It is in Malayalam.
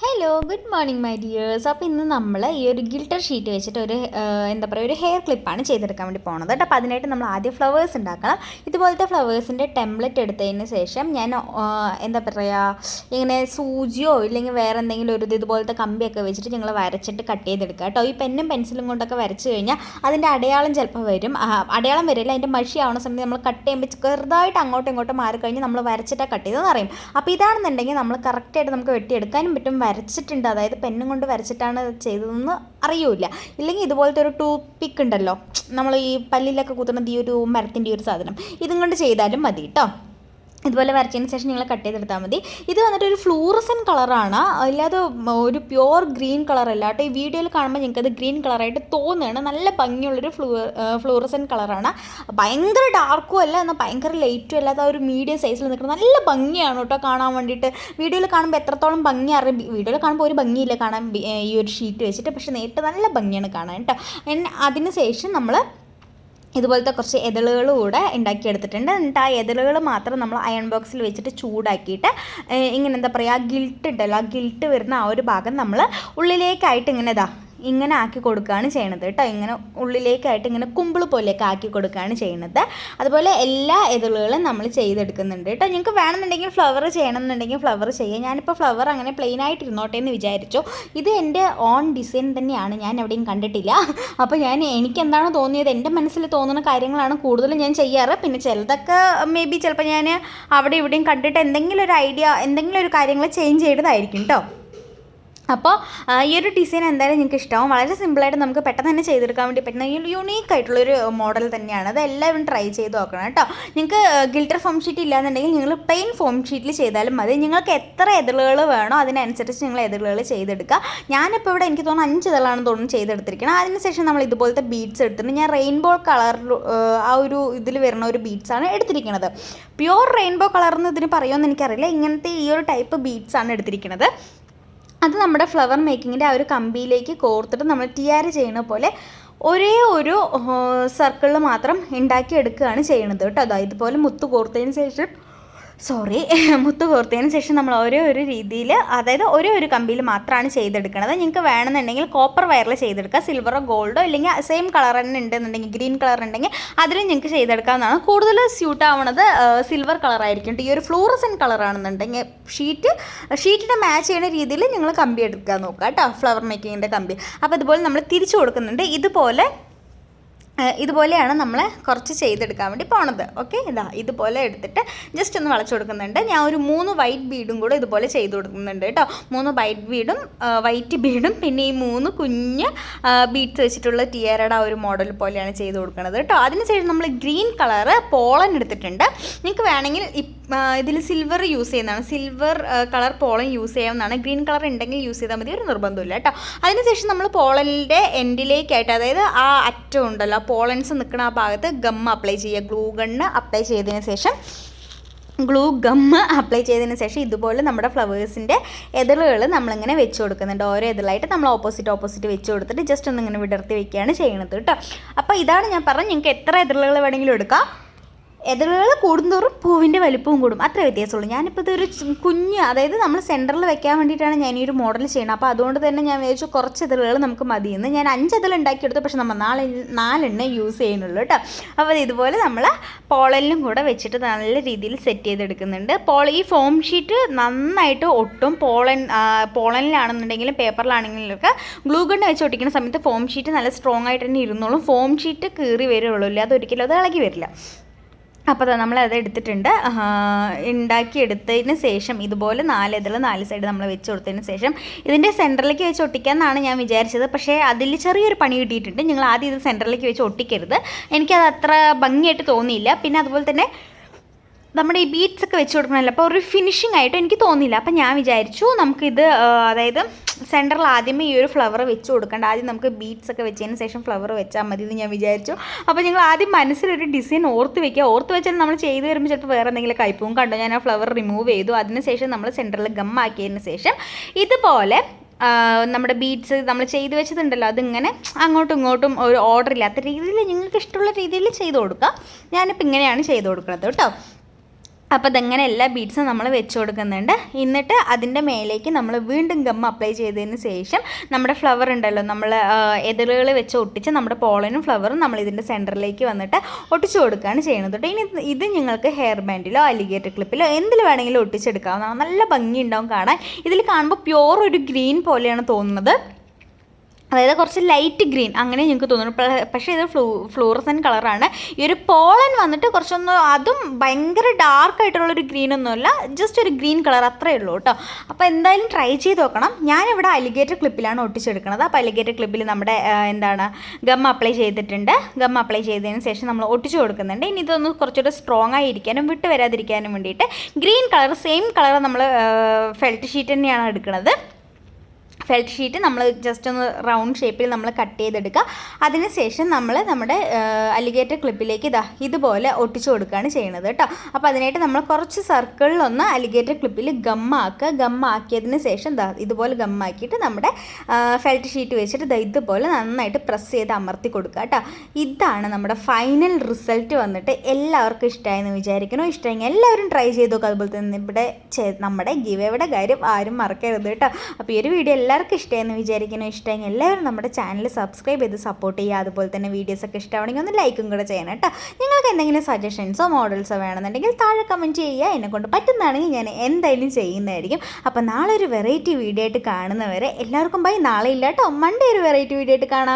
Hello good morning my dears. അപ്പോൾ ഇന്ന് നമ്മൾ ഈ ഒരു ഗിൽട്ടർ ഷീറ്റ് വെച്ചിട്ട് എന്താ പറയുക, ഒരു ഹെയർ ക്ലിപ്പാണ് ചെയ്തെടുക്കാൻ വേണ്ടി പോകുന്നത് കേട്ടോ. അപ്പോൾ അതിനായിട്ട് നമ്മൾ ആദ്യം ഫ്ലവേഴ്സ് ഉണ്ടാക്കണം. ഇതുപോലത്തെ ഫ്ലവേഴ്സിൻ്റെ ടെംപ്ലേറ്റ് എടുത്തതിന് ശേഷം ഞാൻ എന്താ പറയുക, ഇങ്ങനെ സൂചിയോ ഇല്ലെങ്കിൽ വേറെ എന്തെങ്കിലും ഒരു ഇതുപോലത്തെ കമ്പിയൊക്കെ വെച്ചിട്ട് ഞങ്ങൾ വരച്ചിട്ട് കട്ട് ചെയ്തെടുക്കുക കേട്ടോ. ഈ പെന്നും പെൻസിലും കൊണ്ടൊക്കെ വരച്ച് കഴിഞ്ഞാൽ അതിൻ്റെ അടയാളം ചിലപ്പോൾ വരും, അടയാളം വരില്ല, അതിൻ്റെ മഷി ആവുന്ന സമയത്ത് നമ്മൾ കട്ട് ചെയ്യുമ്പോൾ ചെറുതായിട്ട് അങ്ങോട്ടും ഇങ്ങോട്ടും മാറിക്കഴിഞ്ഞ് നമ്മൾ വരച്ചിട്ടാണ് കട്ട് ചെയ്തതെന്ന് അറിയും. അപ്പോൾ ഇതാണെന്നുണ്ടെങ്കിൽ നമ്മൾ കറക്റ്റായിട്ട് നമുക്ക് വെട്ടിയെടുക്കാനും പറ്റും. വരച്ചിട്ടുണ്ട്, അതായത് പെന്നും കൊണ്ട് വരച്ചിട്ടാണ് ചെയ്തതെന്ന് അറിയൂല. ഇല്ലെങ്കിൽ ഇതുപോലത്തെ ഒരു ടൂത്ത് പിക്ക് ഉണ്ടല്ലോ, നമ്മൾ ഈ പല്ലിലൊക്കെ കുത്തുന്നത്, ഈ ഒരു മരത്തിൻ്റെ ഒരു സാധനം, ഇതും കൊണ്ട് ചെയ്താലും മതി കേട്ടോ. ഇതുപോലെ വരച്ചതിന് ശേഷം നിങ്ങൾ കട്ട് ചെയ്തെടുത്താൽ മതി. ഇത് വന്നിട്ട് ഒരു ഫ്ലൂറസൻ കളറാണ്, അല്ലാതെ ഒരു പ്യുവർ ഗ്രീൻ കളറല്ല കേട്ടോ. ഈ വീഡിയോയിൽ കാണുമ്പോൾ നിങ്ങൾക്കത് ഗ്രീൻ കളറായിട്ട് തോന്നുകയാണ്. നല്ല ഭംഗിയുള്ളൊരു ഫ്ലൂറസൻ കളറാണ്. ഭയങ്കര ഡാർക്കും അല്ല, എന്നാൽ ഭയങ്കര ലൈറ്റും അല്ലാതെ ഒരു മീഡിയം സൈസിൽ നിൽക്കുന്നത് നല്ല ഭംഗിയാണ് കേട്ടോ കാണാൻ വേണ്ടിയിട്ട്. വീഡിയോയിൽ കാണുമ്പോൾ എത്രത്തോളം ഭംഗി അറിയാം, വീഡിയോയിൽ കാണുമ്പോൾ ഒരു ഭംഗിയില്ല കാണാൻ ഈ ഒരു ഷീറ്റ് വെച്ചിട്ട്, പക്ഷേ നേരിട്ട് നല്ല ഭംഗിയാണ് കാണാൻ കേട്ടോ. അതിന് ശേഷം നമ്മൾ ഇതുപോലത്തെ കുറച്ച് എതളുകൾ കൂടെ ഉണ്ടാക്കിയെടുത്തിട്ടുണ്ട്. എന്നിട്ട് ആ എതളുകൾ മാത്രം നമ്മൾ അയൺ ബോക്സിൽ വെച്ചിട്ട് ചൂടാക്കിയിട്ട് ഇങ്ങനെ എന്താ പറയുക, ആ ഗിൽട്ട് ഉണ്ടല്ലോ, ആ ഗിൽട്ട് വരുന്ന ആ ഒരു ഭാഗം നമ്മൾ ഉള്ളിലേക്കായിട്ട് ഇങ്ങനെ ആക്കി കൊടുക്കുകയാണ് ചെയ്യണത് കേട്ടോ. ഇങ്ങനെ ഉള്ളിലേക്കായിട്ട് ഇങ്ങനെ കുമ്പിൾ പോലെയൊക്കെ ആക്കി കൊടുക്കുകയാണ് ചെയ്യുന്നത്. അതുപോലെ എല്ലാ എതളുകളും നമ്മൾ ചെയ്തെടുക്കുന്നുണ്ട് കേട്ടോ. നിങ്ങൾക്ക് വേണമെന്നുണ്ടെങ്കിൽ ഫ്ലവർ ചെയ്യണമെന്നുണ്ടെങ്കിൽ ഫ്ലവർ ചെയ്യുക. ഞാനിപ്പോൾ ഫ്ലവർ അങ്ങനെ പ്ലെയിൻ ആയിട്ട് ഇരുന്നോട്ടെ എന്ന് വിചാരിച്ചു. ഇത് എൻ്റെ ഓൺ ഡിസൈൻ തന്നെയാണ്, ഞാൻ എവിടെയും കണ്ടിട്ടില്ല. അപ്പോൾ എനിക്ക് എന്താണോ തോന്നിയത്, എൻ്റെ മനസ്സിൽ തോന്നുന്ന കാര്യങ്ങളാണ് കൂടുതലും ഞാൻ ചെയ്യാറ്. പിന്നെ ചിലതൊക്കെ ചിലപ്പോൾ ഞാൻ അവിടെ ഇവിടെയും കണ്ടിട്ട് എന്തെങ്കിലും ഒരു ഐഡിയ, എന്തെങ്കിലും ഒരു കാര്യങ്ങൾ ചേഞ്ച് ചെയ്തതായിരിക്കും കേട്ടോ. അപ്പോൾ ഈ ഒരു ഡിസൈൻ എന്തായാലും നിങ്ങൾക്ക് ഇഷ്ടമാവും. വളരെ സിമ്പിളായിട്ട് നമുക്ക് പെട്ടെന്ന് തന്നെ ചെയ്തെടുക്കാൻ വേണ്ടി പറ്റുന്ന ഈ യുണീക്കായിട്ടുള്ളൊരു മോഡൽ തന്നെയാണ്. അത് എല്ലാവരും ട്രൈ ചെയ്ത് നോക്കണം കേട്ടോ. നിങ്ങൾക്ക് ഗിൽട്ടർ ഫോം ഷീറ്റ് ഇല്ലാന്നുണ്ടെങ്കിൽ നിങ്ങൾ പ്ലെയിൻ ഫോം ഷീറ്റിൽ ചെയ്താലും മതി. നിങ്ങൾക്ക് എത്ര എതളുകൾ വേണോ അതിനനുസരിച്ച് നിങ്ങൾ എതളുകൾ ചെയ്തെടുക്കുക. ഞാനിപ്പോൾ ഇവിടെ എനിക്ക് തോന്നുന്നു 5 എതളാണെന്ന് തോന്നുന്നു ചെയ്തെടുത്തിരിക്കണം. അതിനുശേഷം നമ്മൾ ഇതുപോലത്തെ ബീഡ്സ് എടുത്തിട്ട്, ഞാൻ റെയിൻബോ കളറിൽ ആ ഒരു ഇതിൽ വരുന്ന ഒരു ബീഡ്സാണ് എടുത്തിരിക്കുന്നത്. പ്യുവർ റെയിൻബോ കളർന്ന് ഇതിന് പറയുമെന്ന് എനിക്കറിയില്ല. ഇങ്ങനത്തെ ഈ ഒരു ടൈപ്പ് ബീഡ്സാണ് എടുത്തിരിക്കുന്നത്. അത് നമ്മുടെ ഫ്ലവർ മേക്കിങ്ങിൻ്റെ ആ ഒരു കമ്പിയിലേക്ക് കോർത്തിട്ട് നമ്മൾ ടിയാര ചെയ്യുന്ന പോലെ ഒരേ ഒരു സർക്കിളിൽ മാത്രം ഉണ്ടാക്കി എടുക്കുകയാണ് ചെയ്യണത് കേട്ടോ. അതായത് ഇതുപോലെ മുത്ത് കോർത്തതിന് ശേഷം നമ്മൾ ഓരോ ഒരു രീതിയിൽ, അതായത് ഒരേ ഒരു കമ്പിയിൽ മാത്രമാണ് ചെയ്തെടുക്കുന്നത്. നിങ്ങൾക്ക് വേണമെന്നുണ്ടെങ്കിൽ കോപ്പർ വയറിൽ ചെയ്തെടുക്കുക, സിൽവറോ ഗോൾഡോ ഇല്ലെങ്കിൽ സെയിം കളർ തന്നെ ഉണ്ടെന്നുണ്ടെങ്കിൽ, ഗ്രീൻ കളർ ഉണ്ടെങ്കിൽ അതിലും നിങ്ങൾക്ക് ചെയ്തെടുക്കാവുന്നതാണ്. കൂടുതൽ സ്യൂട്ട് ആവുന്നത് സിൽവർ കളറായിരിക്കും. ഈ ഒരു ഫ്ലൂറസൻ കളറാണെന്നുണ്ടെങ്കിൽ ഷീറ്റിനെ മാച്ച് ചെയ്യുന്ന രീതിയിൽ നിങ്ങൾ കമ്പി എടുക്കാൻ നോക്കുക കേട്ടോ, ഫ്ലവർ മേക്കിങ്ങിൻ്റെ കമ്പി. അപ്പോൾ ഇതുപോലെ നമ്മൾ തിരിച്ചു കൊടുക്കുന്നുണ്ട്. ഇതുപോലെയാണ് നമ്മൾ കുറച്ച് ചെയ്തെടുക്കാൻ വേണ്ടി പോണത്. ഓക്കെ, ഇതുപോലെ എടുത്തിട്ട് ജസ്റ്റ് ഒന്ന് വളച്ചു കൊടുക്കുന്നുണ്ട്. ഞാൻ ഒരു 3 വൈറ്റ് ബീഡും കൂടെ ഇതുപോലെ ചെയ്ത് കൊടുക്കുന്നുണ്ട് കേട്ടോ. 3 വൈറ്റ് ബീഡും പിന്നെ ഈ 3 കുഞ്ഞ് ബീഡ്സ് വെച്ചിട്ടുള്ള ടിയറയുടെ ആ ഒരു മോഡൽ പോലെയാണ് ചെയ്ത് കൊടുക്കുന്നത് കേട്ടോ. അതിനുശേഷം നമ്മൾ ഗ്രീൻ കളറ് പോളൻ എടുത്തിട്ടുണ്ട്. നിങ്ങൾക്ക് വേണമെങ്കിൽ ഇതിൽ സിൽവർ യൂസ് ചെയ്യുന്നതാണ്, സിൽവർ കളർ പോളൻ യൂസ് ചെയ്യാവുന്നതാണ്. ഗ്രീൻ കളർ ഉണ്ടെങ്കിൽ യൂസ് ചെയ്താൽ മതി, ഒരു നിർബന്ധമില്ല കേട്ടോ. അതിനുശേഷം നമ്മൾ പോളനിൻ്റെ എൻഡിലേക്കായിട്ട്, അതായത് ആ അറ്റം ഉണ്ടല്ലോ, പോളൻസ് നിൽക്കുന്ന ആ ഭാഗത്ത് ഗം അപ്ലൈ ചെയ്യുക. ഗ്ലൂ അപ്ലൈ ചെയ്തതിന് ശേഷം ഇതുപോലെ നമ്മുടെ ഫ്ലവേഴ്സിൻ്റെ എതളുകൾ നമ്മളിങ്ങനെ വെച്ച് കൊടുക്കുന്നുണ്ട്. ഓരോ എതളായിട്ട് നമ്മൾ ഓപ്പോസിറ്റ് വെച്ച് കൊടുത്തിട്ട് ജസ്റ്റ് ഒന്നിങ്ങനെ വിടർത്തി വെക്കുകയാണ് ചെയ്യുന്നത് കേട്ടോ. അപ്പോൾ ഇതാണ് ഞാൻ പറഞ്ഞത്, നിങ്ങൾക്ക് എത്ര എതളുകൾ വേണമെങ്കിലും എടുക്കാം. എതളുകൾ കൂടുന്തോറും പൂവിൻ്റെ വലിപ്പവും കൂടും, അത്ര വ്യത്യാസമുള്ളൂ. ഞാനിപ്പോൾ ഇതൊരു കുഞ്ഞ്, അതായത് നമ്മൾ സെൻറ്ററിൽ വെക്കാൻ വേണ്ടിയിട്ടാണ് ഞാൻ ഈ ഒരു മോഡൽ ചെയ്യണം. അപ്പോൾ അതുകൊണ്ട് തന്നെ ഞാൻ വിചാരിച്ചു കുറച്ച് എതളുകൾ നമുക്ക് മതിയെന്ന്. ഞാൻ 5 എതൾ ഉണ്ടാക്കിയെടുത്തു, പക്ഷെ നമ്മൾ 4 യൂസ് ചെയ്യുന്നുള്ളൂ കേട്ടോ. അപ്പോൾ ഇതുപോലെ നമ്മൾ പോളനിലും കൂടെ വെച്ചിട്ട് നല്ല രീതിയിൽ സെറ്റ് ചെയ്തെടുക്കുന്നുണ്ട്. ഈ ഫോം ഷീറ്റ് നന്നായിട്ട് ഒട്ടും. പോളനിലാണെന്നുണ്ടെങ്കിലും പേപ്പറിലാണെങ്കിലൊക്കെ ഗ്ലൂ ഗണ്ണ് വെച്ച് ഒട്ടിക്കുന്ന സമയത്ത് ഫോം ഷീറ്റ് നല്ല സ്ട്രോങ് ആയിട്ട് തന്നെ ഇരുന്നോളും. ഫോം ഷീറ്റ് കീറി വരുള്ളൂ, ഇല്ല അതൊരിക്കലും അത് ഇളകി വരില്ല. അപ്പോൾ നമ്മളത് എടുത്തിട്ടുണ്ട്. ഉണ്ടാക്കിയെടുത്തതിന് ശേഷം ഇതുപോലെ 4 എതൾ 4 സൈഡ് നമ്മൾ വെച്ച് കൊടുത്തതിന് ശേഷം ഇതിൻ്റെ സെൻറ്ററിലേക്ക് വെച്ച് ഒട്ടിക്കാമെന്നാണ് ഞാൻ വിചാരിച്ചത്. പക്ഷേ അതിൽ ചെറിയൊരു പണി കിട്ടിയിട്ടുണ്ട്. നിങ്ങൾ ആദ്യം ഇത് സെൻറ്ററിലേക്ക് വെച്ച് ഒട്ടിക്കരുത്, എനിക്കത് അത്ര ഭംഗിയായിട്ട് തോന്നിയില്ല. പിന്നെ അതുപോലെ തന്നെ നമ്മുടെ ഈ ബീഡ്സ് ഒക്കെ വെച്ച് കൊടുക്കണമല്ലോ, അപ്പോൾ ഒരു ഫിനിഷിംഗ് ആയിട്ട് എനിക്ക് തോന്നിയില്ല. അപ്പോൾ ഞാൻ വിചാരിച്ചു നമുക്കിത്, അതായത് സെൻറ്ററിൽ ആദ്യമേ ഈ ഒരു ഫ്ലവർ വെച്ച് കൊടുക്കേണ്ട, ആദ്യം നമുക്ക് ബീഡ്സ് ഒക്കെ വെച്ചതിന് ശേഷം ഫ്ലവർ വെച്ചാൽ മതി എന്ന് ഞാൻ വിചാരിച്ചു. അപ്പോൾ നിങ്ങൾ ആദ്യം മനസ്സിലൊരു ഡിസൈൻ ഓർത്ത് വെച്ചാൽ നമ്മൾ ചെയ്ത് വരുമ്പോൾ ചിലപ്പോൾ വേറെ എന്തെങ്കിലും കയ്പും കണ്ടോ. ഞാൻ ആ ഫ്ലവർ റിമൂവ് ചെയ്തു. അതിനുശേഷം നമ്മൾ സെൻറ്ററിൽ ഗം ആക്കിയതിന് ശേഷം ഇതുപോലെ നമ്മുടെ ബീഡ്സ് നമ്മൾ ചെയ്ത് വെച്ചതുണ്ടല്ലോ, അതിങ്ങനെ അങ്ങോട്ടും ഇങ്ങോട്ടും ഒരു ഓർഡർ ഇല്ലാത്ത രീതിയിൽ നിങ്ങൾക്ക് ഇഷ്ടമുള്ള രീതിയിൽ ചെയ്ത് കൊടുക്കുക. ഞാനിപ്പോൾ ഇങ്ങനെയാണ് ചെയ്ത് കൊടുക്കുന്നത് കേട്ടോ. അപ്പോൾ ഇതെങ്ങനെ എല്ലാ ബീഡ്സും നമ്മൾ വെച്ച് കൊടുക്കുന്നുണ്ട്. എന്നിട്ട് അതിൻ്റെ മേലേക്ക് നമ്മൾ വീണ്ടും ഗം അപ്ലൈ ചെയ്തതിന് ശേഷം നമ്മുടെ ഫ്ലവർ ഉണ്ടല്ലോ, നമ്മൾ എതിരുകൾ വെച്ച് ഒട്ടിച്ച് നമ്മുടെ പോളനും ഫ്ലവറും നമ്മൾ ഇതിൻ്റെ സെൻറ്ററിലേക്ക് വന്നിട്ട് ഒട്ടിച്ചു കൊടുക്കുകയാണ് ചെയ്യുന്നത് കേട്ടോ. ഇനി ഇത് നിങ്ങൾക്ക് ഹെയർ ബാൻഡിലോ അലിഗേറ്റർ ക്ലിപ്പിലോ എന്തിൽ വേണമെങ്കിലും ഒട്ടിച്ചെടുക്കാവുന്നതാണ്. നല്ല ഭംഗി ഉണ്ടാവും കാണാൻ. ഇതിൽ കാണുമ്പോൾ പ്യോർ ഒരു ഗ്രീൻ പോലെയാണ് തോന്നുന്നത്, അതായത് കുറച്ച് ലൈറ്റ് ഗ്രീൻ അങ്ങനെ നിങ്ങൾക്ക് തോന്നുന്നു. പക്ഷേ ഇത് ഫ്ലൂറസൻ കളറാണ്. ഈ ഒരു പോളൻ വന്നിട്ട് കുറച്ചൊന്ന് അതും ഭയങ്കര ഡാർക്ക് ആയിട്ടുള്ളൊരു ഗ്രീനൊന്നുമല്ല, ജസ്റ്റ് ഒരു ഗ്രീൻ കളർ അത്രയേ ഉള്ളൂ കേട്ടോ. അപ്പോൾ എന്തായാലും ട്രൈ ചെയ്ത് നോക്കണം. ഞാനിവിടെ അലിഗേറ്റർ ക്ലിപ്പിലാണ് ഒട്ടിച്ചെടുക്കുന്നത്. അപ്പോൾ അലിഗേറ്റർ ക്ലിപ്പിൽ നമ്മുടെ ഗം അപ്ലൈ ചെയ്തിട്ടുണ്ട്. ഗം അപ്ലൈ ചെയ്തതിന് ശേഷം നമ്മൾ ഒട്ടിച്ചു കൊടുക്കുന്നുണ്ട്. ഇനി ഇതൊന്ന് കുറച്ചുകൂടെ സ്ട്രോങ് ആയിരിക്കാനും വിട്ട് വരാതിരിക്കാനും വേണ്ടിയിട്ട് ഗ്രീൻ കളർ സെയിം കളർ നമ്മൾ ഫെൽറ്റ് ഷീറ്റ് തന്നെയാണ് എടുക്കുന്നത്. ഫെൽറ്റ് ഷീറ്റ് നമ്മൾ ജസ്റ്റ് ഒന്ന് റൗണ്ട് ഷേപ്പിൽ നമ്മൾ കട്ട് ചെയ്തെടുക്കുക. അതിനുശേഷം നമ്മൾ നമ്മുടെ അലിഗേറ്റർ ക്ലിപ്പിലേക്ക് ഇതുപോലെ ഒട്ടിച്ചു കൊടുക്കുകയാണ് ചെയ്യുന്നത് കേട്ടോ. അപ്പോൾ അതിനായിട്ട് നമ്മൾ കുറച്ച് സർക്കിളിലൊന്ന് അലിഗേറ്റർ ക്ലിപ്പിൽ ഗമ്മാക്കുക. ഗമ്മാക്കിയതിന് ശേഷം ഇതുപോലെ ഗമ്മാക്കിയിട്ട് നമ്മുടെ ഫെൽറ്റ് ഷീറ്റ് വെച്ചിട്ട് ഇതുപോലെ നന്നായിട്ട് പ്രസ് ചെയ്ത് അമർത്തി കൊടുക്കുക കേട്ടോ. ഇതാണ് നമ്മുടെ ഫൈനൽ റിസൾട്ട് വന്നിട്ട്. എല്ലാവർക്കും ഇഷ്ടമായെന്ന് വിചാരിക്കണം. ഇഷ്ടമെങ്കിൽ എല്ലാവരും ട്രൈ ചെയ്ത് നോക്കുക. അതുപോലെ തന്നെ ഇവിടെ നമ്മുടെ ഗിവേയുടെ കാര്യം ആരും മറക്കരുത് കേട്ടോ. അപ്പോൾ ഈ ഒരു വീഡിയോ എല്ലാവർക്കും ഇഷ്ടമെന്ന് വിചാരിക്കണം. ഇഷ്ടമെങ്കിൽ എല്ലാവരും നമ്മുടെ ചാനൽ സബ്സ്ക്രൈബ് ചെയ്ത് സപ്പോർട്ട് ചെയ്യുക. അതുപോലെ തന്നെ വീഡിയോസൊക്കെ ഇഷ്ടമാണെങ്കിൽ ഒന്ന് ലൈക്കും കൂടെ ചെയ്യണം കേട്ടോ. നിങ്ങൾക്ക് എന്തെങ്കിലും സജഷൻസോ മോഡൽസോ വേണമെന്നുണ്ടെങ്കിൽ താഴെ കമൻറ്റ് ചെയ്യുക. എന്നെക്കൊണ്ട് പറ്റുന്നതാണെങ്കിൽ ഞാൻ എന്തായാലും ചെയ്യുന്നതായിരിക്കും. അപ്പോൾ നാളെ ഒരു വെറൈറ്റി വീഡിയോ ആയിട്ട് കാണുന്നവരെ എല്ലാവർക്കും ബൈ. നാളെ ഇല്ല കേട്ടോ, മൺഡേ ഒരു വെറൈറ്റി വീഡിയോ ആയിട്ട് കാണാം.